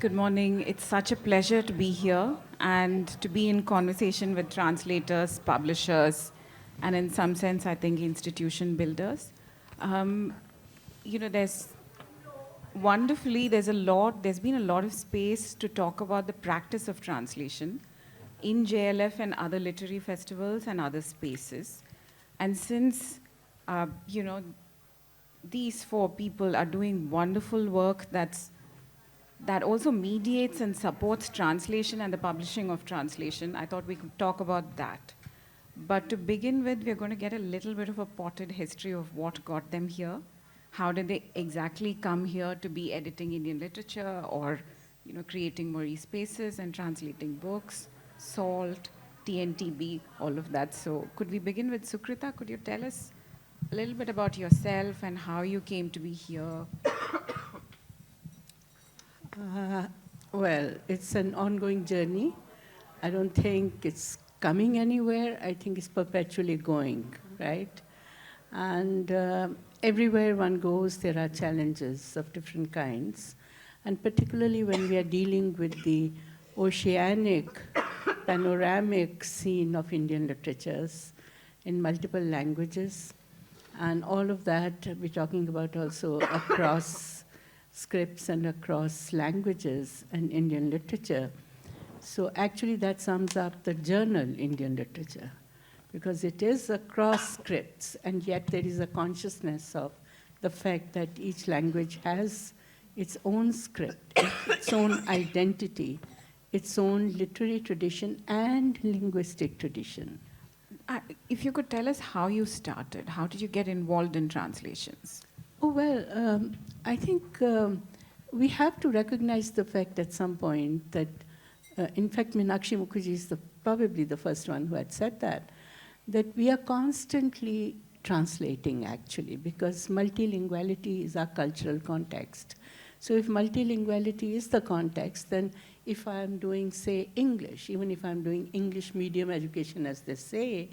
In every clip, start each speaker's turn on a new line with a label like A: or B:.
A: Good morning. It's such a pleasure to be here and to be in conversation with translators, publishers, and in some sense, I think institution builders. Um, there's there's been a lot of space to talk about the practice of translation in JLF and other literary festivals and other spaces. And since, uh, you know, these four people are doing wonderful work that also mediates and supports translation and the publishing of translation, I thought we could talk about that. But to begin with, we're going to get a little bit of a potted history of what got them here. How did they exactly come here to be editing Indian literature or creating Marie spaces and translating books, SALT, TNTB, all of that. So could we begin with Sukrita? Could you tell us a little bit about yourself and how you came to be here?
B: Uh, well, it's an ongoing journey. I don't think it's coming anywhere. I think it's perpetually going, right? And everywhere one goes, there are challenges of different kinds. And particularly when we are dealing with the oceanic, panoramic scene of Indian literatures in multiple languages. And all of that, we're talking about also across scripts and across languages and Indian literature. So actually that sums up the journal Indian literature, because it is across scripts, and yet there is a consciousness of the fact that each language has its own script, its own identity, its own literary tradition and linguistic tradition.
A: If you could tell us how you started, how did you get involved in translations?
B: Oh, well, I think we have to recognize the fact at some point that, in fact, Meenakshi Mukherjee is probably the first one who had said that we are constantly translating, actually, because multilinguality is our cultural context. So if multilinguality is the context, then if I'm doing, say, English, even if I'm doing English medium education, as they say,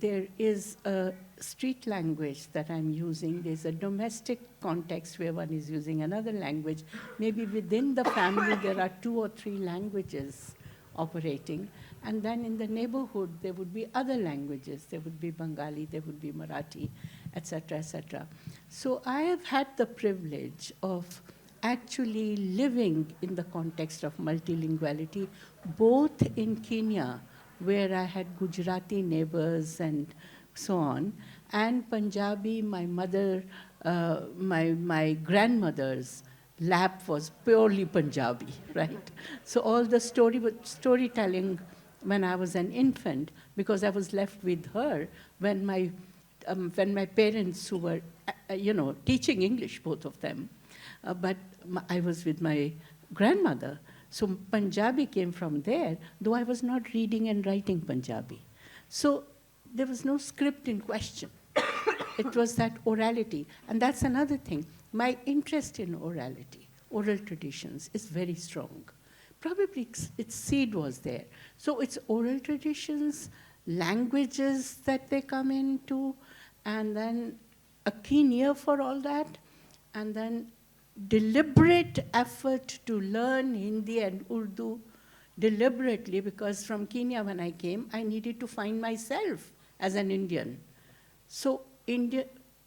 B: there is a street language that I'm using. There's a domestic context where one is using another language. Maybe within the family there are 2 or 3 languages operating. And then in the neighborhood there would be other languages. There would be Bengali, there would be Marathi, etc., etc. So I have had the privilege of actually living in the context of multilinguality, both in Kenya, where I had Gujarati neighbors and so on, and Punjabi. My mother, my grandmother's lap was purely Punjabi, right? So all the storytelling when I was an infant, because I was left with her when my parents, who were, teaching English, both of them, but I was with my grandmother. So Punjabi came from there, though I was not reading and writing Punjabi. So there was no script in question. It was that orality. And that's another thing. My interest in orality, oral traditions, is very strong. Probably its seed was there. So it's oral traditions, languages that they come into, and then a keen ear for all that, and then deliberate effort to learn Hindi and Urdu deliberately, because from Kenya when I came, I needed to find myself as an Indian. So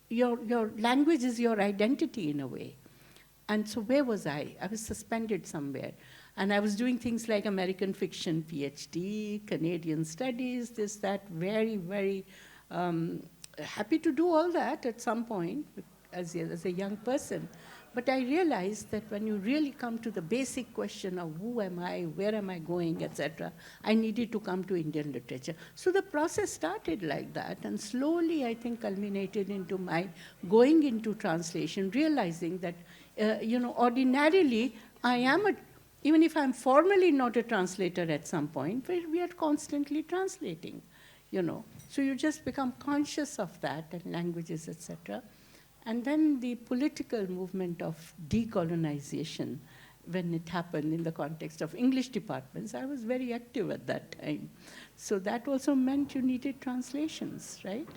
B: your language is your identity in a way. And so where was I? I was suspended somewhere. And I was doing things like American fiction PhD, Canadian studies, this, that, very, very happy to do all that at some point as a young person. But I realized that when you really come to the basic question of who am I, where am I going, etc., I needed to come to Indian literature. So the process started like that, and slowly, I think, culminated into my going into translation, realizing that, ordinarily, I am even if I'm formally not a translator at some point, we are constantly translating, So you just become conscious of that, and languages, etc. And then the political movement of decolonization, when it happened in the context of English departments, I was very active at that time. So that also meant you needed translations, right?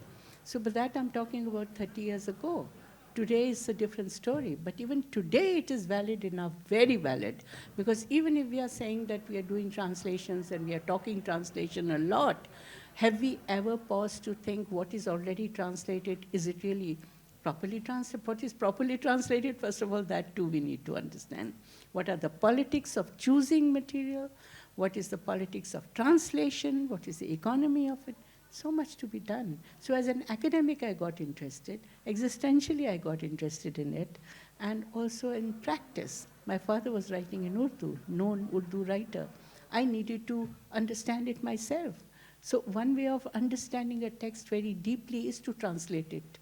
B: So but that I'm talking about 30 years ago. Today is a different story, but even today it is valid enough, very valid, because even if we are saying that we are doing translations and we are talking translation a lot, have we ever paused to think what is already translated, is it really properly translated? What is properly translated? First of all, that too we need to understand. What are the politics of choosing material? What is the politics of translation? What is the economy of it? So much to be done. So as an academic, I got interested. Existentially, I got interested in it. And also in practice. My father was writing in Urdu, known Urdu writer. I needed to understand it myself. So one way of understanding a text very deeply is to translate it,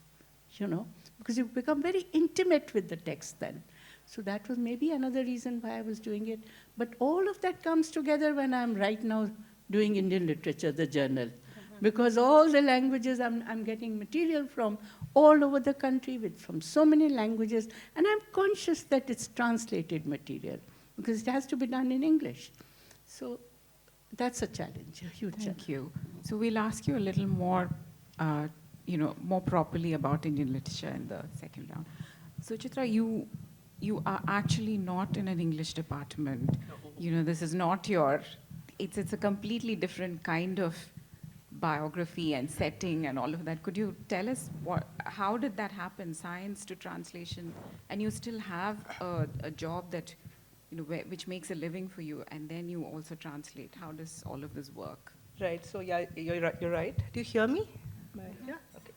B: because you become very intimate with the text then. So that was maybe another reason why I was doing it. But all of that comes together when I'm right now doing Indian literature, the journal. Because all the languages, I'm getting material from all over the country from so many languages, and I'm conscious that it's translated material, because it has to be done in English. So that's a challenge, a huge challenge.
A: Thank you. So we'll ask you a little more, more properly about Indian literature in the second round. Suchitra, you are actually not in an English department. This is not it's a completely different kind of biography and setting and all of that. Could you tell us how did that happen, science to translation, and you still have a job that, which makes a living for you, and then you also translate. How does all of this work?
C: Right, so yeah, you're right. Do you hear me? Yeah, okay.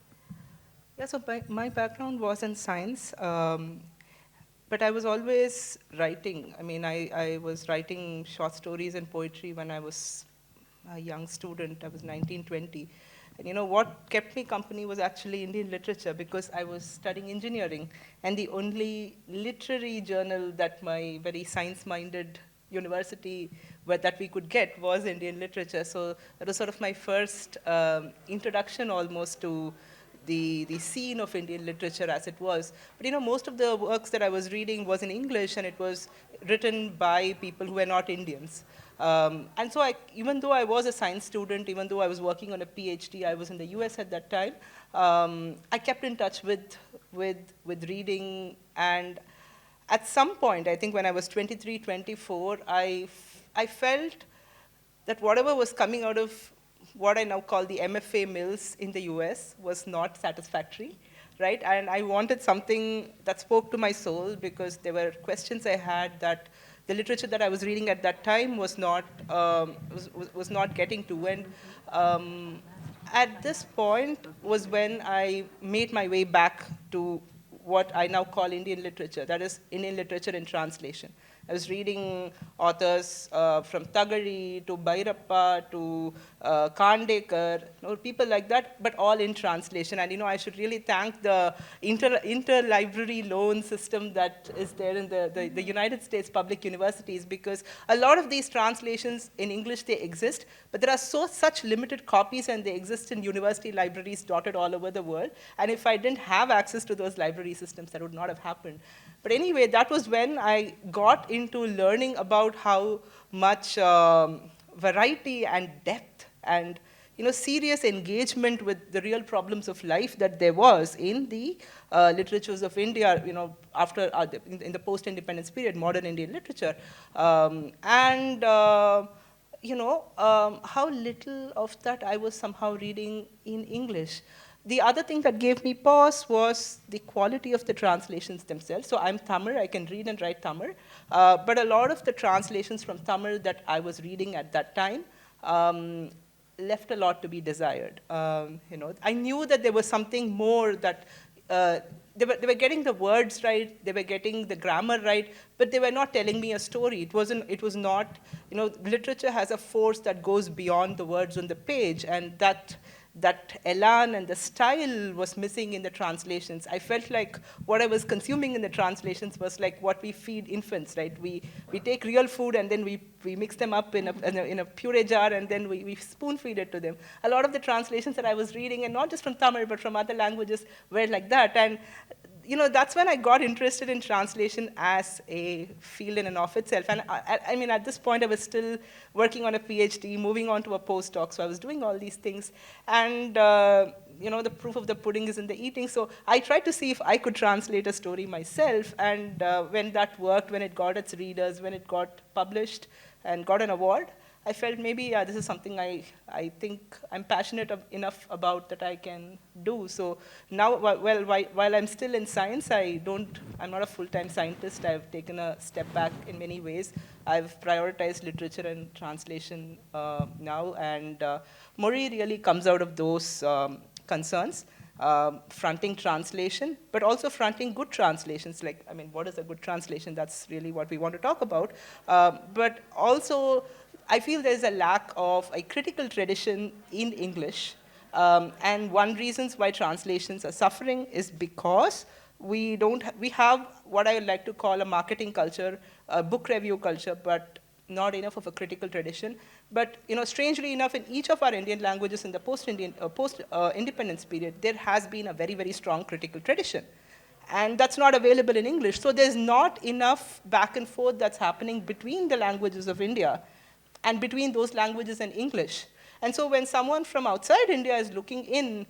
C: Yeah, so my background was in science, but I was always writing. I mean, I was writing short stories and poetry when I was a young student. I was 19, 20. And what kept me company was actually Indian literature, because I was studying engineering, and the only literary journal that my very science-minded university that we could get was Indian literature. So that was sort of my first introduction almost to the scene of Indian literature as it was. But most of the works that I was reading was in English, and it was written by people who were not Indians. And so even though I was a science student, even though I was working on a PhD, I was in the US at that time, I kept in touch with reading. And at some point, I think when I was 23, 24, I felt that whatever was coming out of what I now call the MFA mills in the US was not satisfactory, right? And I wanted something that spoke to my soul, because there were questions I had that the literature that I was reading at that time was not getting to. And at this point was when I made my way back to what I now call Indian literature, that is Indian literature in translation. I was reading authors from Tagari to Bhairappa to Kandekar, people like that, but all in translation. And I should really thank the interlibrary loan system that is there in the United States public universities, because a lot of these translations in English, they exist, but there are such limited copies, and they exist in university libraries dotted all over the world. And if I didn't have access to those library systems, that would not have happened. But anyway, that was when I got into learning about how much variety and depth and serious engagement with the real problems of life that there was in the literatures of India, after in the post-independence period, modern Indian literature, and how little of that I was somehow reading in English. The other thing that gave me pause was the quality of the translations themselves. So I'm Tamil, I can read and write Tamil, but a lot of the translations from Tamil that I was reading at that time left a lot to be desired. I knew that there was something more that they were getting the words right, they were getting the grammar right, but they were not telling me a story. It was not, literature has a force that goes beyond the words on the page, and that elan and the style was missing in the translations. I felt like what I was consuming in the translations was like what we feed infants, right? We take real food and then we mix them up in a puree jar, and then we spoon feed it to them. A lot of the translations that I was reading, and not just from Tamil but from other languages, were like that. And that's when I got interested in translation as a field in and of itself. And I mean, at this point, I was still working on a PhD, moving on to a postdoc, so I was doing all these things. And the proof of the pudding is in the eating. So I tried to see if I could translate a story myself, and when that worked, when it got its readers, when it got published and got an award, I felt maybe, yeah, this is something I think I'm passionate enough about that I can do. So now, while I'm still in science, I'm not a full-time scientist. I've taken a step back in many ways. I've prioritized literature and translation now, and Mori really comes out of those concerns. Fronting translation, but also fronting good translations. Like, I mean, what is a good translation? That's really what we want to talk about. But also, I feel there's a lack of a critical tradition in English. And one reason why translations are suffering is because we have what I would like to call a marketing culture, a book review culture, but not enough of a critical tradition. But strangely enough, in each of our Indian languages in the post-independence period, there has been a very, very strong critical tradition. And that's not available in English. So there's not enough back and forth that's happening between the languages of India and between those languages and English. And so when someone from outside India is looking in,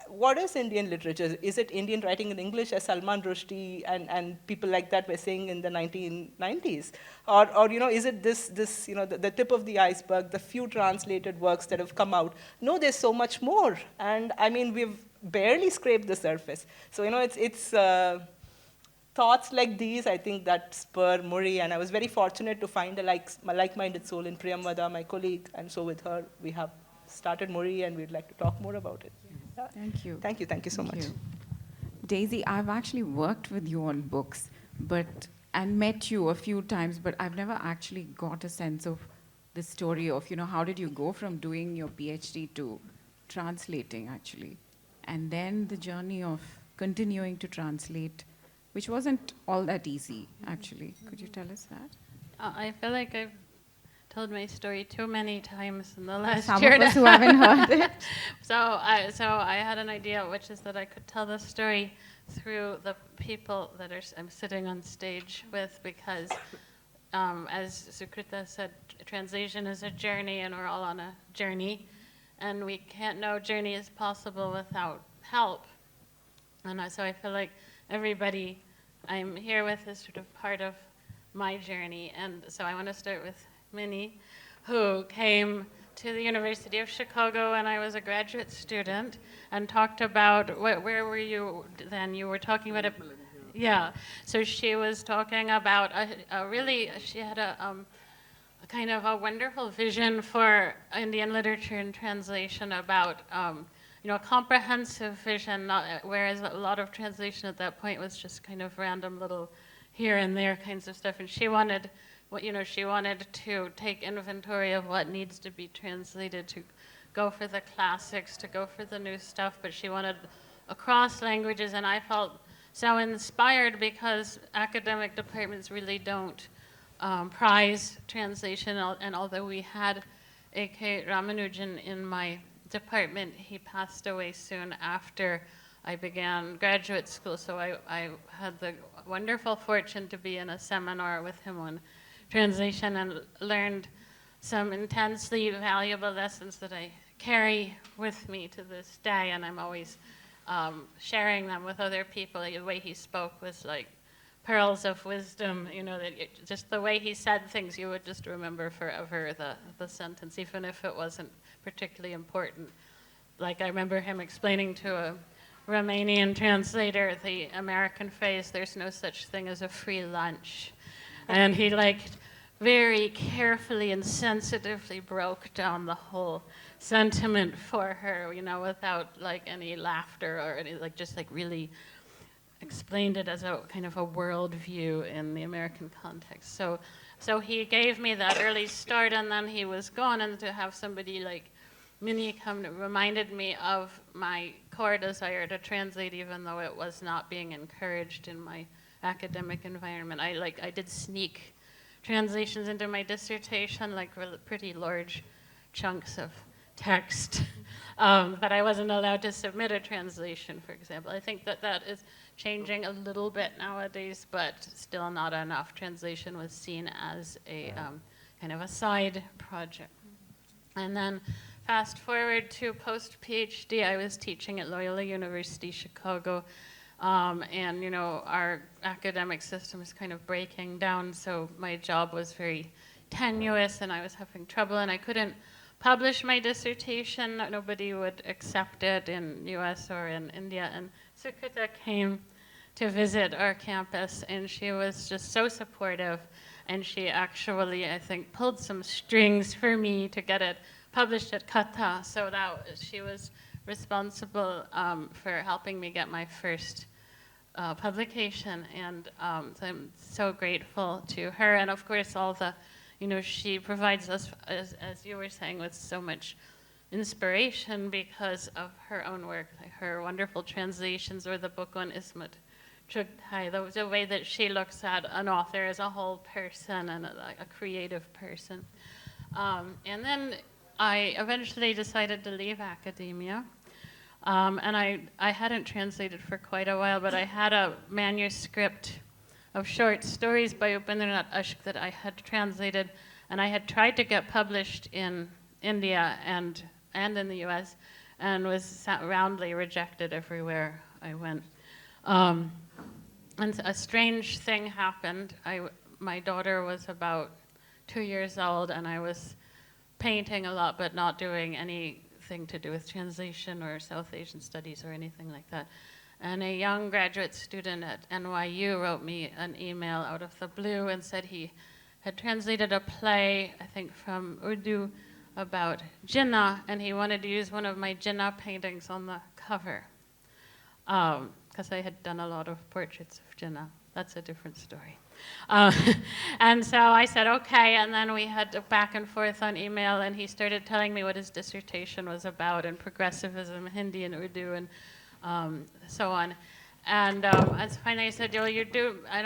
C: what is Indian literature? Is it Indian writing in English, as Salman Rushdie and people like that were saying in the 1990s? Or is it this the tip of the iceberg, the few translated works that have come out? No, there's so much more. And I mean, we've barely scraped the surface. So it's thoughts like these, I think, that spur Murray, and I was very fortunate to find a like-minded soul in Priyamvada, my colleague, and so with her, we have started Murray, and we'd like to talk more about it.
A: Thank you.
C: Thank you so much.
A: Daisy, I've actually worked with you on books, and met you a few times, but I've never actually got a sense of the story of, how did you go from doing your PhD to translating, actually, and then the journey of continuing to translate, which wasn't all that easy, actually. Could you tell us that?
D: I feel like I've told my story too many times in the last
A: Some
D: year.
A: of us who haven't heard it.
D: So I had an idea, which is that I could tell the story through the people that I'm sitting on stage with, because as Sukrita said, translation is a journey, and we're all on a journey, and we can't know journey is possible without help. And so I feel like everybody I'm here with is sort of part of my journey. And so I want to start with Minnie, who came to the University of Chicago when I was a graduate student, and talked about, where were you then? You were talking about yeah. So she was talking about she had a kind of a wonderful vision for Indian literature and translation about a comprehensive vision, whereas a lot of translation at that point was just kind of random little here and there kinds of stuff. And she wanted, she wanted to take inventory of what needs to be translated, to go for the classics, to go for the new stuff, but she wanted across languages. And I felt so inspired because academic departments really don't prize translation. And although we had A.K. Ramanujan in my department, he passed away soon after I began graduate school, so I had the wonderful fortune to be in a seminar with him on translation and learned some intensely valuable lessons that I carry with me to this day, and I'm always sharing them with other people. The way he spoke was like pearls of wisdom, just the way he said things, you would just remember forever the sentence, even if it wasn't particularly important. Like I remember him explaining to a Romanian translator the American phrase, "There's no such thing as a free lunch." And he very carefully and sensitively broke down the whole sentiment for her, without any laughter or any, just really explained it as a kind of a worldview in the American context. So he gave me that early start, and then he was gone, and to have somebody like Minnie come reminded me of my core desire to translate, even though it was not being encouraged in my academic environment. I did sneak translations into my dissertation, pretty large chunks of text, but I wasn't allowed to submit a translation, for example. I think that is changing a little bit nowadays, but still not enough. Translation was seen as a kind of a side project. And then fast forward to post-PhD, I was teaching at Loyola University Chicago, and our academic system is kind of breaking down, so my job was very tenuous, and I was having trouble, and I couldn't publish my dissertation. Nobody would accept it in US or in India, and Sukrita came to visit our campus, and she was just so supportive, and she actually, I think, pulled some strings for me to get it published at Kata, so that she was responsible for helping me get my first publication, and so I'm so grateful to her, and of course all the, she provides us, as you were saying, with so much inspiration because of her own work, like her wonderful translations, or the book on Ismat Chugtai, the way that she looks at an author as a whole person and a creative person. And then I eventually decided to leave academia. And I hadn't translated for quite a while, but I had a manuscript of short stories by Upendranath Ashk that I had translated, and I had tried to get published in India and in the US, and was roundly rejected everywhere I went. And a strange thing happened. My daughter was about 2 years old, and I was painting a lot, but not doing anything to do with translation or South Asian studies or anything like that. And a young graduate student at NYU wrote me an email out of the blue and said he had translated a play, I think from Urdu, about Jinnah, and he wanted to use one of my Jinnah paintings on the cover. Because I had done a lot of portraits of Jinnah. That's a different story. And so I said, okay, and then we had a back and forth on email, and he started telling me what his dissertation was about, and progressivism, Hindi and Urdu, and so on. And finally I said,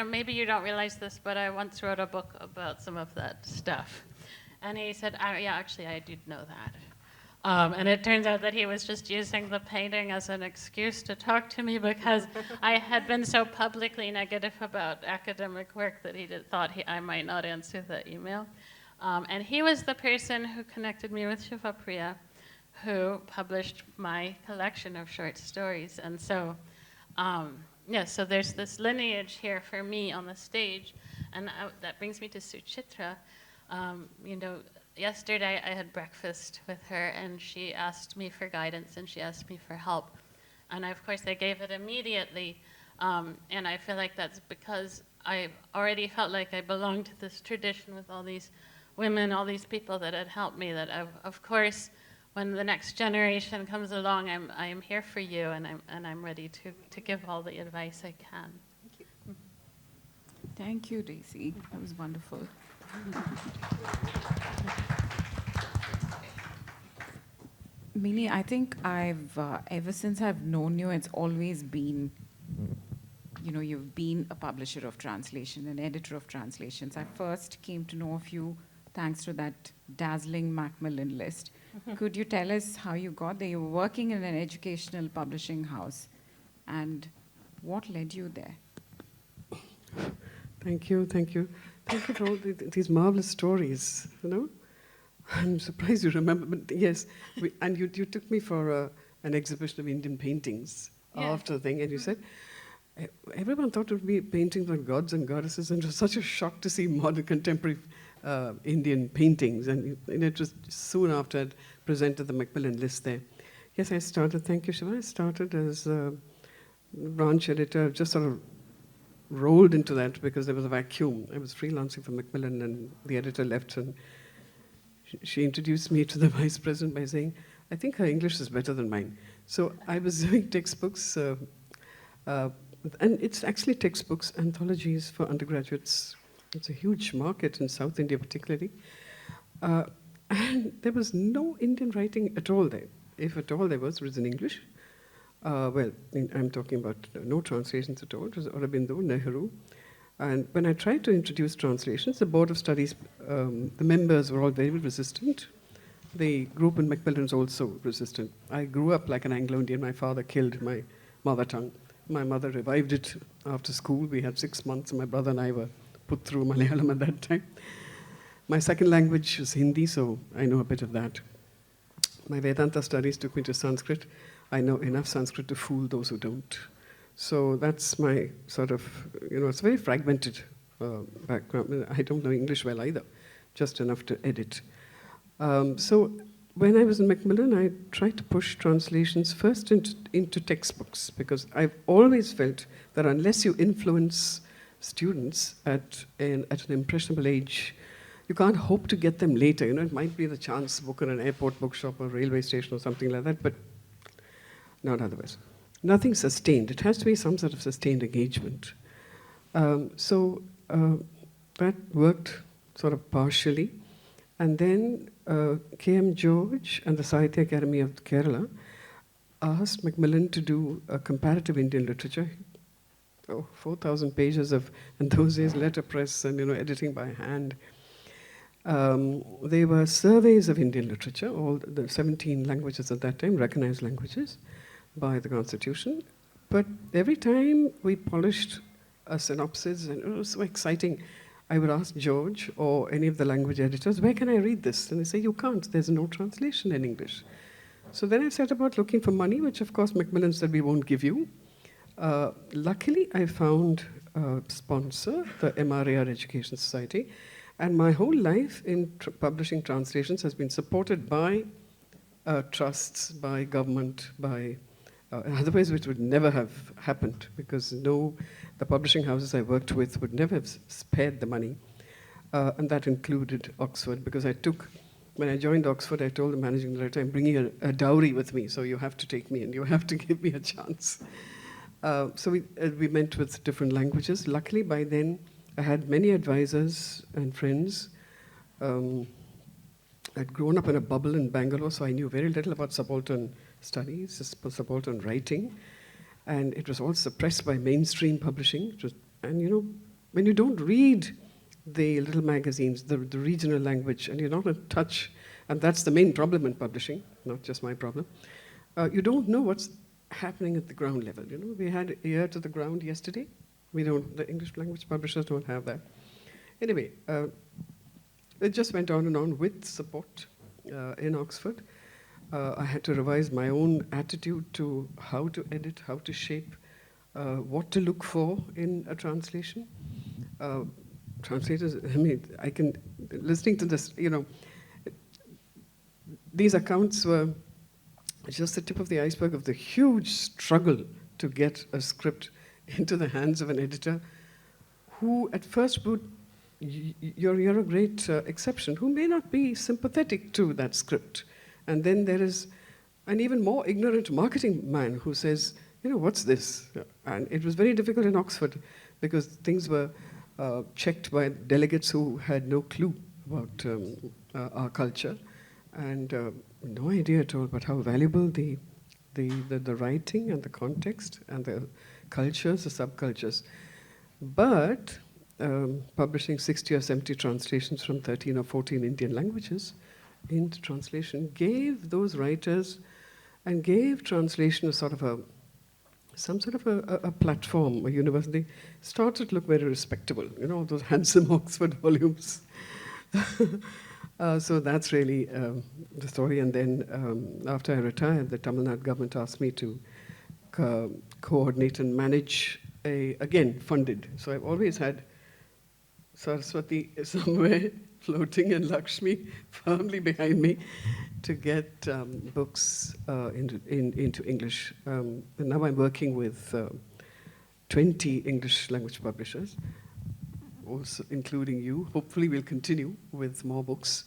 D: maybe you don't realize this, but I once wrote a book about some of that stuff. And he said, yeah, actually, I did know that. And it turns out that he was just using the painting as an excuse to talk to me because I had been so publicly negative about academic work that he thought I might not answer the email. And he was the person who connected me with Sivapriya, who published my collection of short stories. And so, so there's this lineage here for me on the stage, and that brings me to Suchitra. Yesterday I had breakfast with her, and she asked me for guidance, and she asked me for help. And of course I gave it immediately, and I feel like that's because I already felt like I belonged to this tradition with all these women, all these people that had helped me, that of course when the next generation comes along, I am here for you, and I'm ready to give all the advice I can.
C: Thank you.
A: Thank you, Daisy. That was wonderful. Mini, I think I've, ever since I've known you, it's always been, you've been a publisher of translation, an editor of translations. I first came to know of you thanks to that dazzling Macmillan list. Could you tell us how you got there? You were working in an educational publishing house, and what led you there?
E: Thank you. Thank you for all these marvelous stories, I'm surprised you remember, but yes. And you took me for an exhibition of Indian paintings after the thing, and you said, everyone thought it would be paintings of gods and goddesses, and it was such a shock to see modern contemporary Indian paintings. And it was soon after I'd presented the Macmillan list there. Yes, I started, thank you, Shiva. I started as a branch editor, just sort of rolled into that because there was a vacuum. I was freelancing for Macmillan, and the editor left, and she introduced me to the vice president by saying, I think her English is better than mine. So I was doing textbooks, and it's actually textbooks, anthologies for undergraduates. It's a huge market in South India particularly. And there was no Indian writing at all there. If at all there was, it was in English. I'm talking about no translations at all. It was Aurobindo, Nehru. And when I tried to introduce translations, the Board of Studies, the members were all very resistant. The group in Macmillan was also resistant. I grew up like an Anglo-Indian. My father killed my mother tongue. My mother revived it after school. We had 6 months, and my brother and I were put through Malayalam at that time. My second language was Hindi, so I know a bit of that. My Vedanta studies took me to Sanskrit. I know enough Sanskrit to fool those who don't. So that's my sort of, it's very fragmented background. I don't know English well either, just enough to edit. So when I was in Macmillan, I tried to push translations first into textbooks, because I've always felt that unless you influence students at an impressionable age, you can't hope to get them later. It might be the chance book in an airport bookshop or railway station or something like that, but not otherwise. Nothing sustained. It has to be some sort of sustained engagement. So that worked sort of partially. And then K.M. George and the Sahitya Academy of Kerala asked Macmillan to do a comparative Indian literature. 4,000 pages of, in those days, letterpress and editing by hand. They were surveys of Indian literature, all the 17 languages at that time, recognized languages by the Constitution. But every time we polished a synopsis, and it was so exciting, I would ask George or any of the language editors, where can I read this? And they say, you can't, there's no translation in English. So then I set about looking for money, which of course Macmillan said we won't give you. Luckily, I found a sponsor, the MRAR Education Society, and my whole life in publishing translations has been supported by trusts, by government, by otherwise which would never have happened, because the publishing houses I worked with would never have spared the money. And that included Oxford, because when I joined Oxford, I told the managing director, I'm bringing a dowry with me, so you have to take me and you have to give me a chance. So we met with different languages. Luckily, by then, I had many advisors and friends. I'd grown up in a bubble in Bangalore, so I knew very little about subaltern studies, subaltern writing, and it was all suppressed by mainstream publishing. When you don't read the little magazines, the regional language, and you're not in touch, and that's the main problem in publishing, not just my problem, you don't know what's happening at the ground level. We had ear to the ground yesterday. The English language publishers don't have that. Anyway, it just went on and on with support in Oxford. I had to revise my own attitude to how to edit, how to shape, what to look for in a translation. Translators, listening to this, these accounts were just the tip of the iceberg of the huge struggle to get a script into the hands of an editor who at first would, you're a great exception, who may not be sympathetic to that script. And then there is an even more ignorant marketing man who says, what's this? And it was very difficult in Oxford because things were checked by delegates who had no clue about our culture and no idea at all about how valuable the writing and the context and the cultures, the subcultures. But publishing 60 or 70 translations from 13 or 14 Indian languages into translation gave those writers and gave translation some sort of a platform, a university. Started to look very respectable, those handsome Oxford volumes. So that's really the story. And then after I retired, the Tamil Nadu government asked me to coordinate and manage again, funded. So I've always had Saraswati somewhere floating and Lakshmi firmly behind me to get books into English. And now I'm working with 20 English language publishers, also including you. Hopefully we'll continue with more books.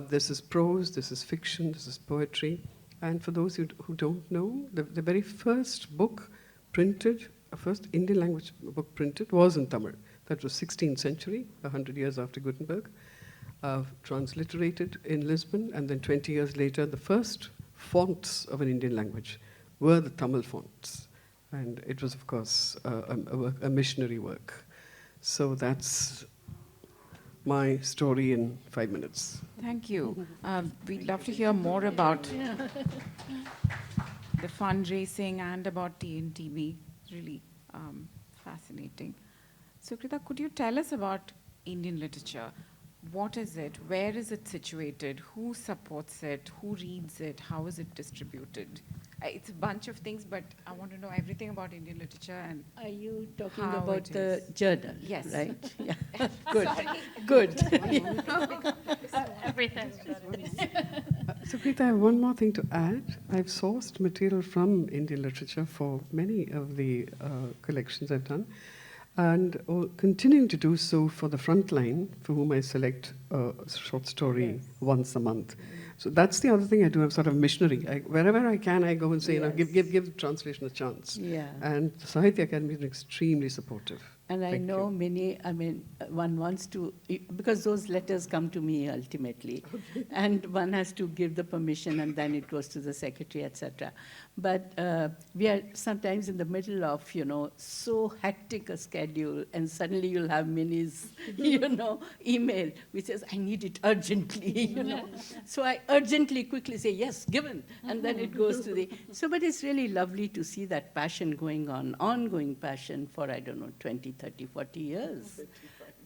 E: This is prose, this is fiction, this is poetry. And for those who don't know, the very first book printed, first Indian language book printed was in Tamil. That was 16th century, 100 years after Gutenberg. Transliterated in Lisbon, and then 20 years later, the first fonts of an Indian language were the Tamil fonts. And it was, of course, a missionary work. So that's my story in 5 minutes.
A: Thank you. We'd love to hear more about the fundraising and about TNTB. It's really fascinating. Sukrita, could you tell us about Indian literature? What is it? Where is it situated? Who supports it? Who reads it? How is it distributed? It's a bunch of things, but I want to know everything about Indian literature and
B: Are you talking
A: how
B: about
A: it
B: the
A: is.
B: journal?
A: Yes.
B: Right? Yeah. Good. Good.
D: Everything.
E: Sukrita, I have one more thing to add. I've sourced material from Indian literature for many of the collections I've done, and continuing to do so for the frontline, for whom I select a short story once a month. So that's the other thing I do. I'm sort of missionary. Wherever I can, I go and say, give translation a chance.
B: Yeah.
E: And the Sahitya Academy is extremely supportive.
B: And I
E: Thank
B: know
E: you.
B: many, one wants to, because those letters come to me ultimately, and one has to give the permission and then it goes to the secretary, etc. But we are sometimes in the middle of, so hectic a schedule, and suddenly you'll have Minnie's, email, which says, I need it urgently, So I urgently, quickly say, yes, given, and then it goes to the, but it's really lovely to see that passion going on, ongoing passion for, 20, 30, 40 years.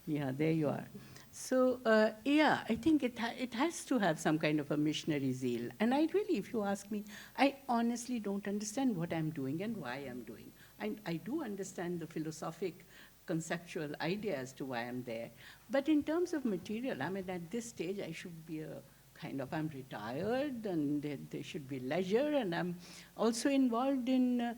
B: Yeah, there you are. So, I think it has to have some kind of a missionary zeal. And I really, if you ask me, I honestly don't understand what I'm doing and why I'm doing. I do understand the philosophic, conceptual idea as to why I'm there. But in terms of material, at this stage, I should be I'm retired, and there should be leisure, and I'm also involved in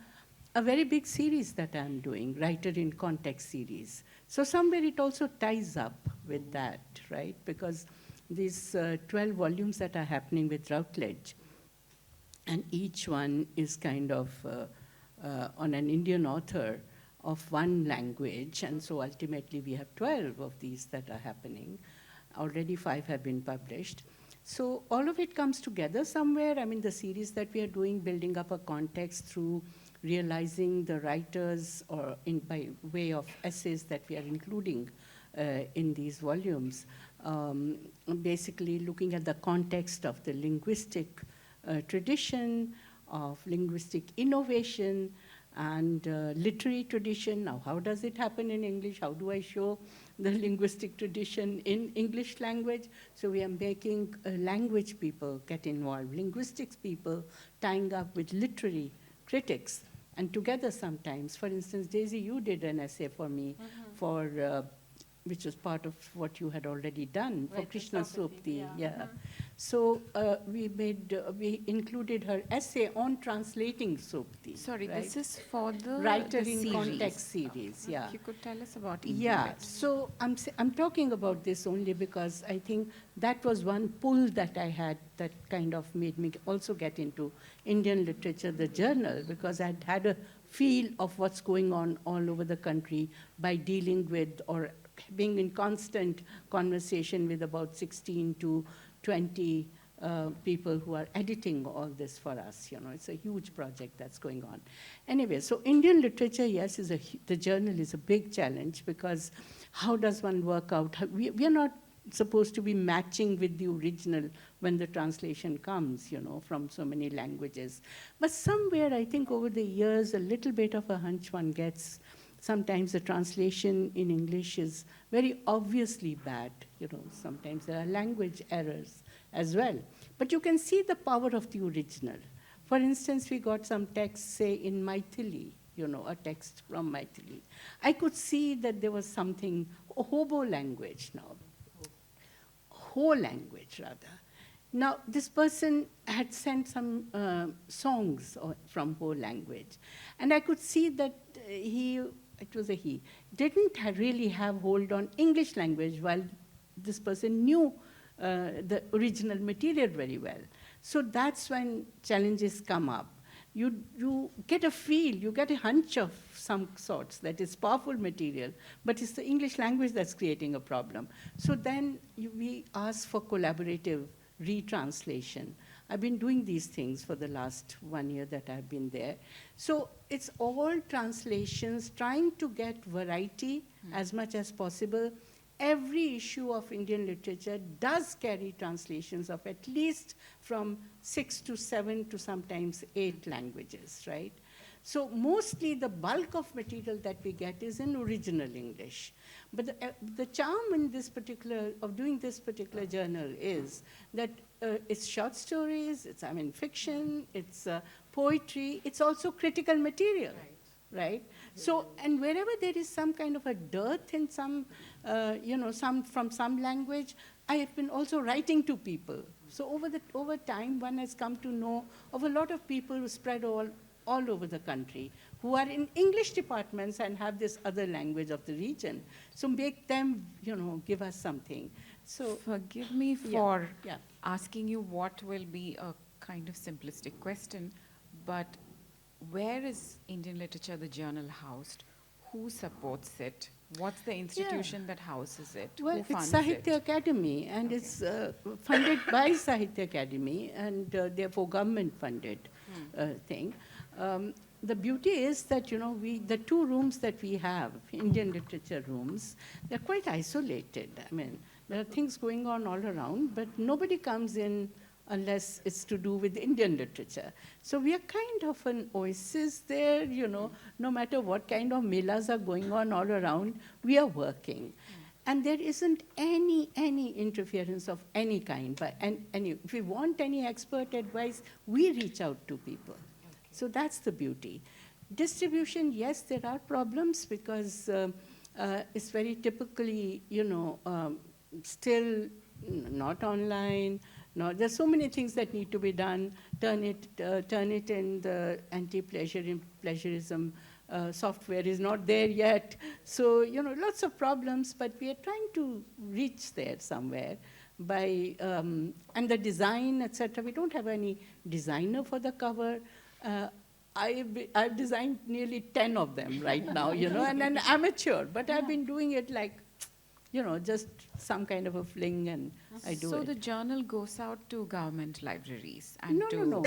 B: a very big series that I'm doing, Writer in Context series. So somewhere it also ties up with that, right? Because these 12 volumes that are happening with Rockwell, and each one is kind of on an Indian author of one language, and so ultimately we have 12 of these that are happening. Already 5 have been published. So all of it comes together somewhere. The series that we are doing, building up a context through realizing the writers, or by way of essays that we are including in these volumes, basically looking at the context of the linguistic tradition, of linguistic innovation, and literary tradition. Now, how does it happen in English? How do I show the linguistic tradition in English language? So we are making language people get involved, linguistics people tying up with literary critics. And together sometimes, for instance, Daisy, you did an essay for me for, which was part of what you had already done for Krishnan Sopti. Yeah. So we included her essay on translating Sopti.
A: Sorry,
B: right?
A: this is for the
B: Writer
A: the
B: in
A: series.
B: Context series, yeah.
A: If you could tell us about Indian
B: Yeah,
A: literature.
B: so I'm talking about this only because I think that was one pull that I had that kind of made me also get into Indian literature, the journal, because I'd had a feel of what's going on all over the country by dealing with or being in constant conversation with about 16 to 20 people who are editing all this for us. It's a huge project that's going on. Anyway, so Indian literature, yes, the journal is a big challenge, because how does one work out? We are not supposed to be matching with the original when the translation comes, from so many languages. But somewhere, I think over the years, a little bit of a hunch one gets. Sometimes the translation in English is very obviously bad. Sometimes there are language errors as well. But you can see the power of the original. For instance, we got some text, say, in Maithili, a text from Maithili. I could see that there was something, a Hobo language now, Ho language rather. Now, this person had sent some songs from Ho language. And I could see that it was a he, didn't really have hold on English language, while this person knew the original material very well. So that's when challenges come up. You get a feel, you get a hunch of some sorts that is powerful material, but it's the English language that's creating a problem. So then we ask for collaborative retranslation. I've been doing these things for the last 1 year that I've been there. So it's all translations, trying to get variety as much as possible. Every issue of Indian literature does carry translations of at least from 6 to 7 to sometimes 8 languages, right? So mostly the bulk of material that we get is in original English. But the charm in this particular, of doing this particular journal is that it's short stories, it's, fiction, it's poetry, it's also critical material. Right? So, and wherever there is some kind of a dearth in some, from some language, I have been also writing to people. So over time, one has come to know of a lot of people who spread all over the country, who are in English departments and have this other language of the region. So make them, give us something. So
A: forgive me for asking you what will be a kind of simplistic question, but where is Indian Literature, the journal, housed? Who supports it? What's the institution that houses it?
B: Well,
A: Who
B: it's
A: funds
B: Sahitya
A: it?
B: Academy, and it's funded by Sahitya Academy, and therefore government-funded thing. The beauty is that, the 2 rooms that we have, Indian literature rooms, they're quite isolated. There are things going on all around, but nobody comes in unless it's to do with Indian literature. So we are kind of an oasis there, no matter what kind of melas are going on all around, we are working. And there isn't any interference of any kind. If we want any expert advice, we reach out to people. So that's the beauty. Distribution, yes, there are problems because it's very typically, still not online. No, there's so many things that need to be done. Turn it in the anti-plagiarism software is not there yet. So, lots of problems, but we are trying to reach there somewhere by, and the design, etc. We don't have any designer for the cover. I've designed nearly 10 of them right now, and an amateur, but I've been doing it like, just some kind of a fling, and I do it.
A: So the journal goes out to government libraries and
B: No.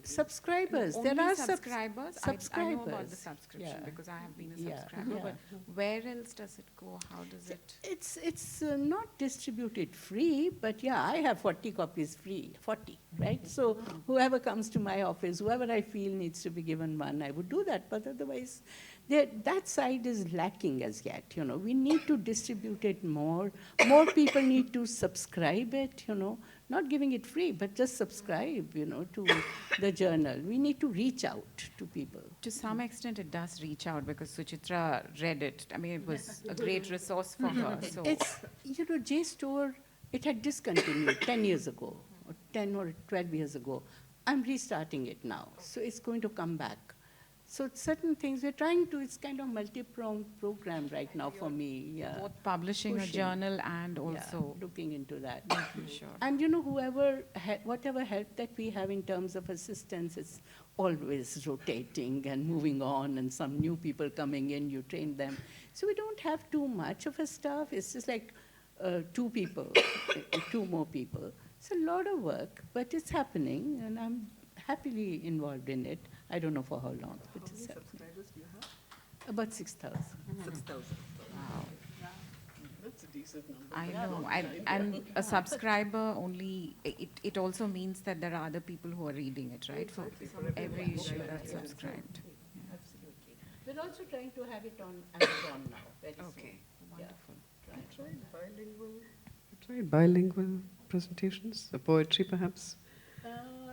B: Subscribers.
A: Only
B: There are
A: subscribers. I know about the
B: subscribers.
A: subscription
B: Yeah.
A: because I have been a
B: Yeah.
A: subscriber.
B: Yeah.
A: But where else does it go? How does it?
B: It's not distributed free, but yeah, I have 40 copies free, 40, right? So whoever comes to my office, whoever I feel needs to be given one, I would do that. But otherwise, that side is lacking as yet. We need to distribute it more. More people need to subscribe it. Not giving it free, but just subscribe. To the journal. We need to reach out to people.
A: To some extent, it does reach out because Suchitra read it. It was a great resource for her. So
B: It's, JSTOR, it had discontinued 10 years ago, or 10 or 12 years ago. I'm restarting it now, so it's going to come back. So certain things we're trying to, it's kind of multi-pronged program right now for me. Yeah.
A: both publishing a
B: Pushing.
A: journal and also
B: Looking into that.
A: making sure.
B: And whatever help that we have in terms of assistance, it's always rotating and moving on, and some new people coming in, you train them. So we don't have too much of a staff. It's just like 2 people, 2 more people. It's a lot of work, but it's happening, and I'm happily involved in it. I don't know for how long, but it's happening.
E: Subscribers do you have?
B: About 6,000.
E: 6,000.
A: Wow.
E: That's a decent number.
A: I know. And a subscriber only, it also means that there are other people who are reading it, right? For every issue that's subscribed.
B: Absolutely. We're also trying to have it on Amazon now, very
A: Okay,
B: soon.
A: wonderful.
E: Tried bilingual presentations, poetry perhaps.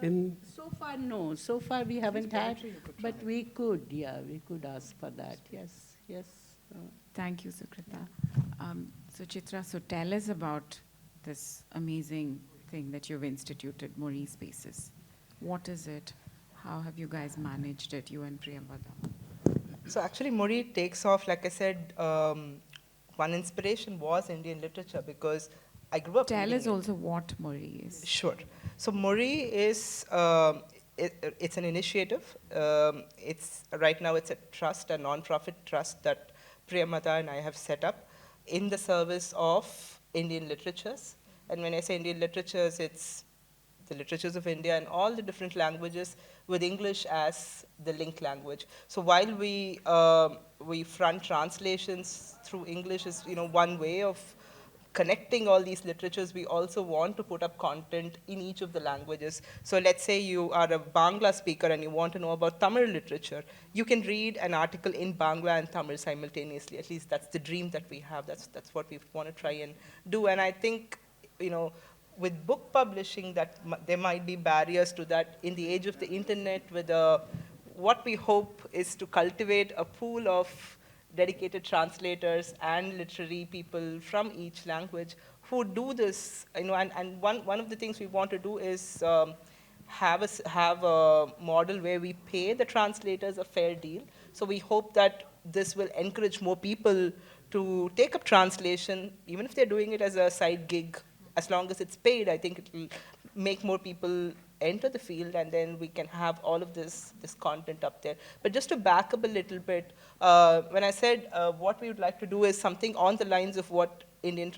E: In
B: So far, no. So far, we haven't had, but we could ask for that. Yes.
A: Thank you, Sukrita. Suchitra, so tell us about this amazing thing that you've instituted, Mori Spaces. What is it? How have you guys managed it, you and Priyambada?
C: So actually, Mori takes off, like I said, one inspiration was Indian literature because I grew up
A: Tell
C: reading
A: us
C: it.
A: also what Mori is.
C: Sure. So Mori is, it's an initiative. Right now it's a trust, a non-profit trust that Priyamada and I have set up in the service of Indian literatures. And when I say Indian literatures, it's the literatures of India and all the different languages with English as the link language. So while we front translations through English is one way of connecting all these literatures, we also want to put up content in each of the languages. So let's say you are a Bangla speaker and you want to know about Tamil literature. You can read an article in Bangla and Tamil simultaneously. At least that's the dream that we have. That's what we want to try and do. And I think, with book publishing, that there might be barriers to that in the age of the internet. What we hope is to cultivate a pool of dedicated translators and literary people from each language who do this. And one of the things we want to do is have a model where we pay the translators a fair deal. So we hope that this will encourage more people to take up translation, even if they're doing it as a side gig. As long as it's paid, I think it will make more people enter the field, and then we can have all of this content up there. But just to back up a little bit, when I said what we would like to do is something on the lines of what Indian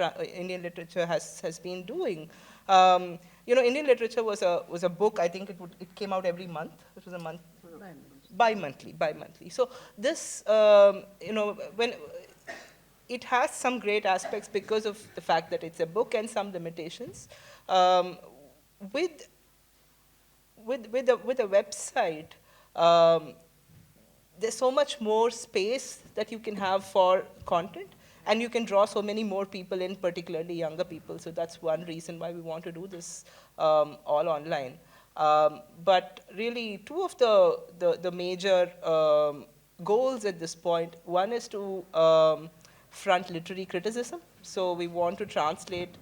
C: literature has been doing. Indian literature was a book. I think it came out every month. It was a month. Bi-monthly. So this, when it has some great aspects because of the fact that it's a book and some limitations. With a website, there's so much more space that you can have for content, and you can draw so many more people in, particularly younger people. So that's one reason why we want to do this all online. But really, two of the major goals at this point, one is to front literary criticism. So we want to translate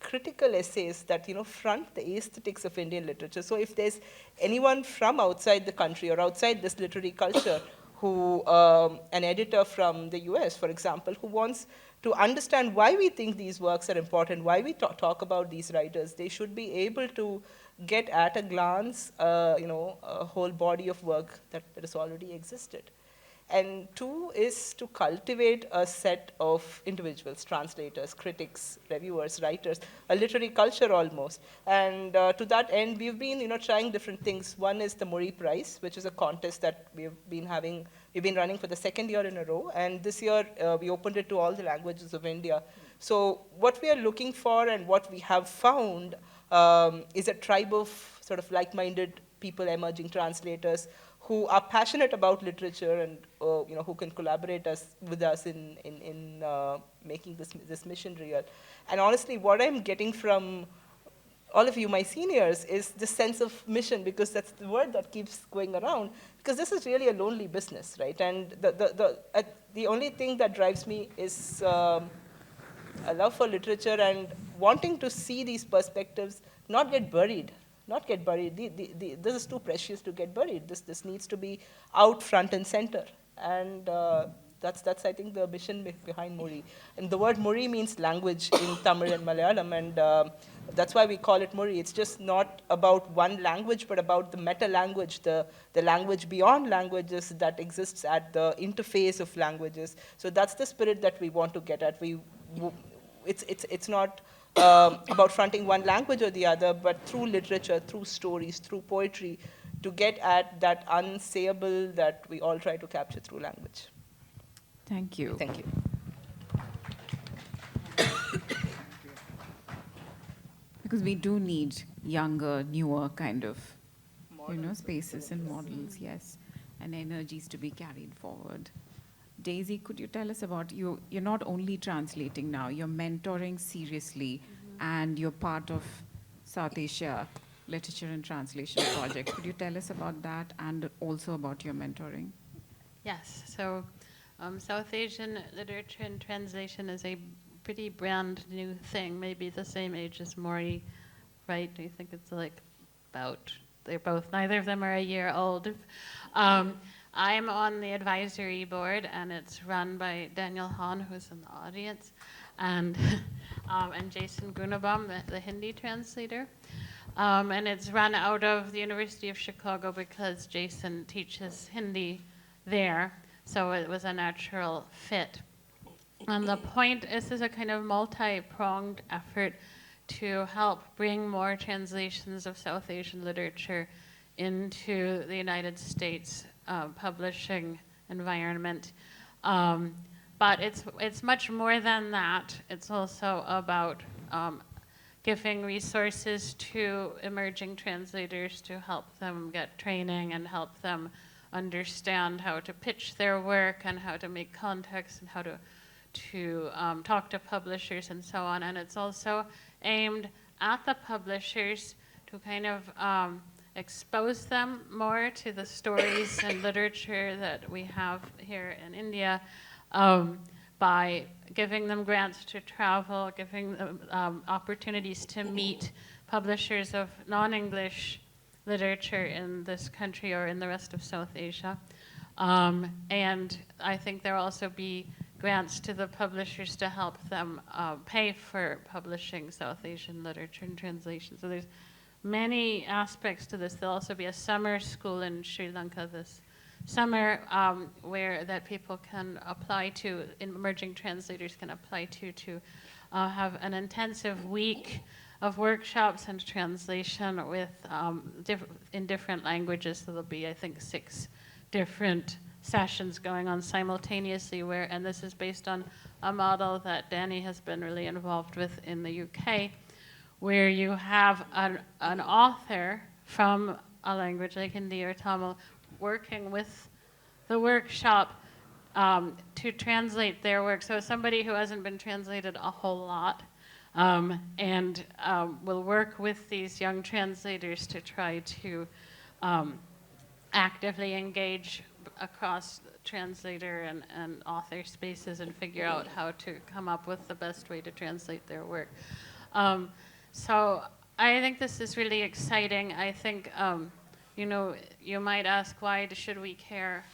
C: critical essays that front the aesthetics of Indian literature. So if there's anyone from outside the country or outside this literary culture who, an editor from the US, for example, who wants to understand why we think these works are important, why we talk about these writers, they should be able to get at a glance, a whole body of work that has already existed. And two is to cultivate a set of individuals, translators, critics, reviewers, writers, a literary culture almost. And to that end, we've been trying different things. One is the Muri Prize, which is a contest that we've been running for the second year in a row. And this year, we opened it to all the languages of India. So what we are looking for and what we have found is a tribe of sort of like-minded people, emerging translators, who are passionate about literature and who can collaborate with us in making this mission real. And honestly, what I'm getting from all of you, my seniors, is this sense of mission, because that's the word that keeps going around, because this is really a lonely business, right? And the only thing that drives me is a love for literature and wanting to see these perspectives not get buried. This is too precious to get buried. This needs to be out front and center. And that's I think, the mission behind Muri. And the word Muri means language in Tamil and Malayalam, and that's why we call it Muri. It's just not about one language, but about the meta language, the language beyond languages that exists at the interface of languages. So that's the spirit that we want to get at. It's not about fronting one language or the other, but through literature, through stories, through poetry, to get at that unsayable that we all try to capture through language.
A: Thank you.
C: Thank you.
A: Because we do need younger, newer kind of spaces and models, yes, and energies to be carried forward. Daisy, could you tell us about you? You're not only translating now, you're mentoring seriously, and you're part of South Asia Literature and Translation Project. Could you tell us about that and also about your mentoring?
D: Yes, so South Asian literature and translation is a pretty brand new thing, maybe the same age as Mori, right? Do you think it's like neither of them are a year old. I'm on the advisory board, and it's run by Daniel Hahn, who's in the audience, and Jason Gunabam, the Hindi translator. And it's run out of the University of Chicago because Jason teaches Hindi there, so it was a natural fit. And the point is, this is a kind of multi-pronged effort to help bring more translations of South Asian literature into the United States publishing environment. but it's much more than that. It's also about giving resources to emerging translators to help them get training and help them understand how to pitch their work and how to make contacts and how to talk to publishers and so on. And it's also aimed at the publishers to kind of expose them more to the stories and literature that we have here in India by giving them grants to travel, giving them opportunities to meet publishers of non-English literature in this country or in the rest of South Asia. And I think there will also be grants to the publishers to help them pay for publishing South Asian literature and translation. So there's many aspects to this. There'll also be a summer school in Sri Lanka this summer where that people can apply to, emerging translators can apply to have an intensive week of workshops and translation with in different languages. So there'll be, I think, 6 different sessions going on simultaneously and this is based on a model that Danny has been really involved with in the UK, where you have an author from a language like Hindi or Tamil working with the workshop to translate their work. So somebody who hasn't been translated a whole lot and will work with these young translators to try to actively engage across translator and author spaces and figure out how to come up with the best way to translate their work. So I think this is really exciting. I think, you know, you might ask, why should we care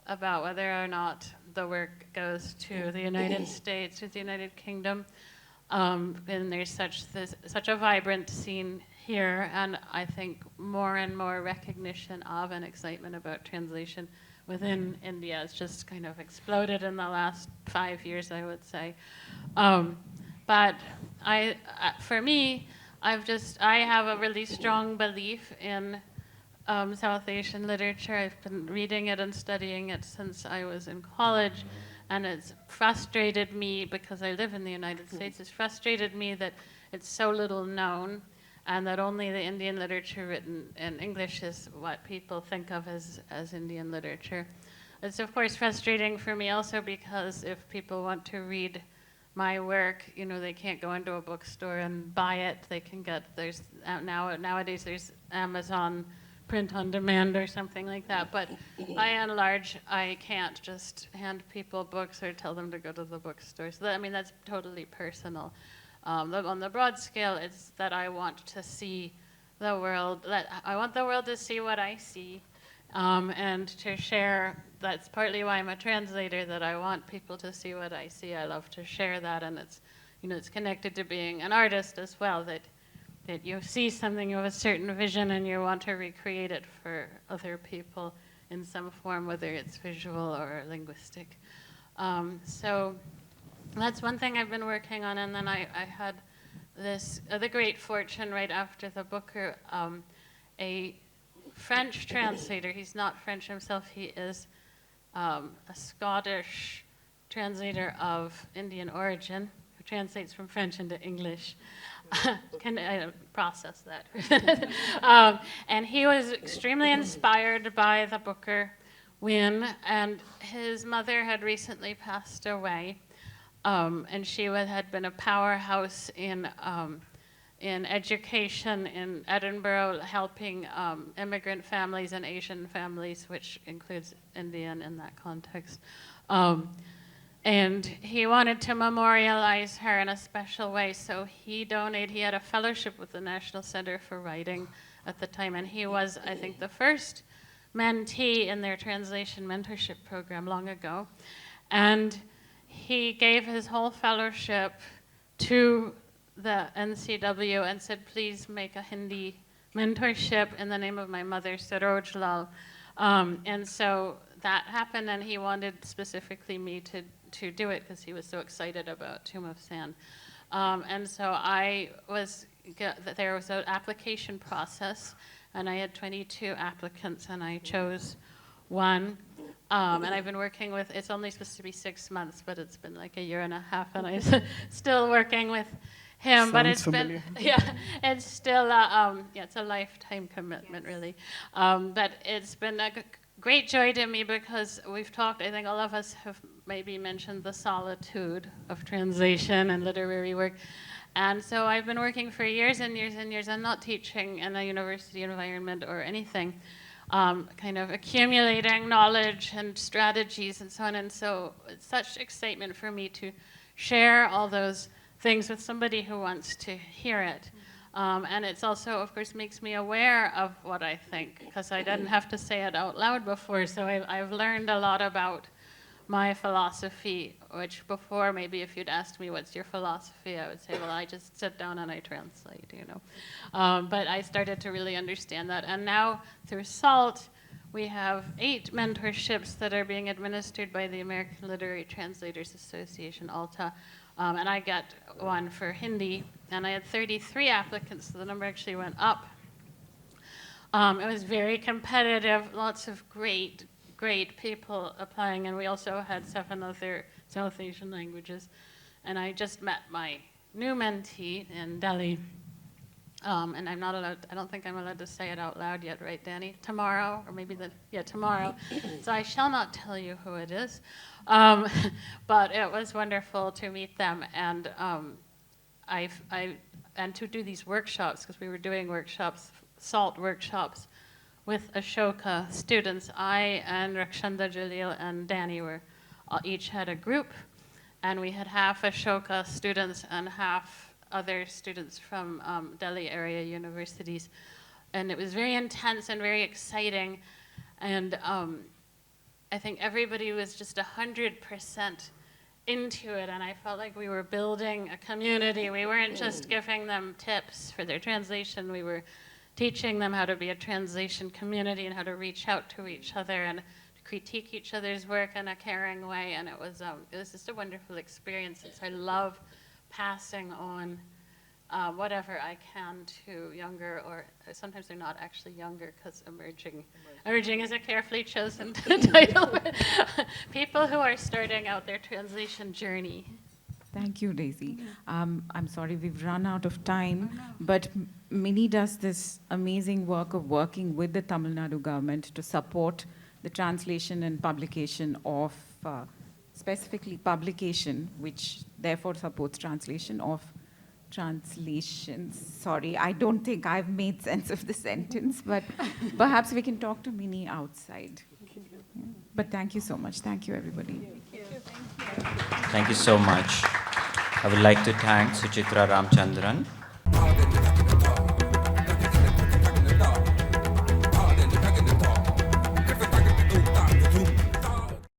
D: about whether or not the work goes to the United States or the United Kingdom? And there's such a vibrant scene here, and I think more and more recognition of and excitement about translation within India has just kind of exploded in the last 5 years, I would say. But for me, I have a really strong belief in South Asian literature. I've been reading it and studying it since I was in college, and it's frustrated me, because I live in the United States, it's frustrated me that it's so little known, and that only the Indian literature written in English is what people think of as Indian literature. It's of course frustrating for me also because if people want to read my work, you know, they can't go into a bookstore and buy it. They can nowadays there's Amazon print on demand or something like that. But by and large, I can't just hand people books or tell them to go to the bookstore. So that's totally personal. On the broad scale, it's that I want to see the world. I want the world to see what I see, and to share. That's partly why I'm a translator. That I want people to see what I see. I love to share that, and it's connected to being an artist as well. That you see something, you have a certain vision, and you want to recreate it for other people in some form, whether it's visual or linguistic. So that's one thing I've been working on, and then I had the great fortune right after the book, a French translator. He's not French himself. He is a Scottish translator of Indian origin who translates from French into English. Can I process that? And he was extremely inspired by the Booker win, and his mother had recently passed away. And she had been a powerhouse in education in Edinburgh, helping immigrant families and Asian families, which includes Indian in that context. And he wanted to memorialize her in a special way, so he had a fellowship with the National Center for Writing at the time, and he was, I think, the first mentee in their translation mentorship program long ago. And he gave his whole fellowship to the NCW and said, please make a Hindi mentorship in the name of my mother, Saroj Lal. And so that happened, and he wanted specifically me to do it because he was so excited about Tomb of Sand. And so there was an application process, and I had 22 applicants, and I chose one. And I've been working with, it's only supposed to be 6 months, but it's been like a year and a half, and I'm still working with him. But
E: Sounds
D: it's
E: familiar.
D: been, yeah, it's still, it's a lifetime commitment, really. But it's been a great joy to me because we've talked, I think all of us have maybe mentioned the solitude of translation and literary work. And so I've been working for years and years and years. I'm not teaching in a university environment or anything, kind of accumulating knowledge and strategies and so on. And so it's such excitement for me to share all those things with somebody who wants to hear it. And it's also, of course, makes me aware of what I think, because I didn't have to say it out loud before. So I've learned a lot about my philosophy, which before, maybe if you'd asked me, what's your philosophy, I would say, well, I just sit down and I translate, you know. But I started to really understand that. And now through SALT, we have 8 mentorships that are being administered by the American Literary Translators Association, ALTA. And I got one for Hindi, and I had 33 applicants, so the number actually went up. It was very competitive, lots of great people applying, and we also had 7 other South Asian languages. And I just met my new mentee in Delhi, and I'm not allowed, I don't think I'm allowed to say it out loud yet, right, Danny? Tomorrow, or maybe tomorrow. So I shall not tell you who it is. But it was wonderful to meet them, and and to do these workshops, because we were doing workshops, SALT workshops, with Ashoka students. I and Rakshanda Jalil and Danny each had a group, and we had half Ashoka students and half other students from Delhi area universities. And it was very intense and very exciting. And I think everybody was just 100% into it, and I felt like we were building a community. We weren't just giving them tips for their translation. We were teaching them how to be a translation community and how to reach out to each other and to critique each other's work in a caring way. And it was just a wonderful experience. And so I love passing on whatever I can to younger, or sometimes they're not actually younger because emerging is a carefully chosen title. People who are starting out their translation journey.
A: Thank you, Daisy. I'm sorry we've run out of time, but Minnie does this amazing work of working with the Tamil Nadu government to support the translation and publication of, specifically publication, which therefore supports translation of translations. Sorry, I don't think I've made sense of the sentence, but perhaps we can talk to Minnie outside. Yeah. But thank you so much. Thank you, everybody.
F: Thank you so much. I would like to thank Suchitra Ramachandran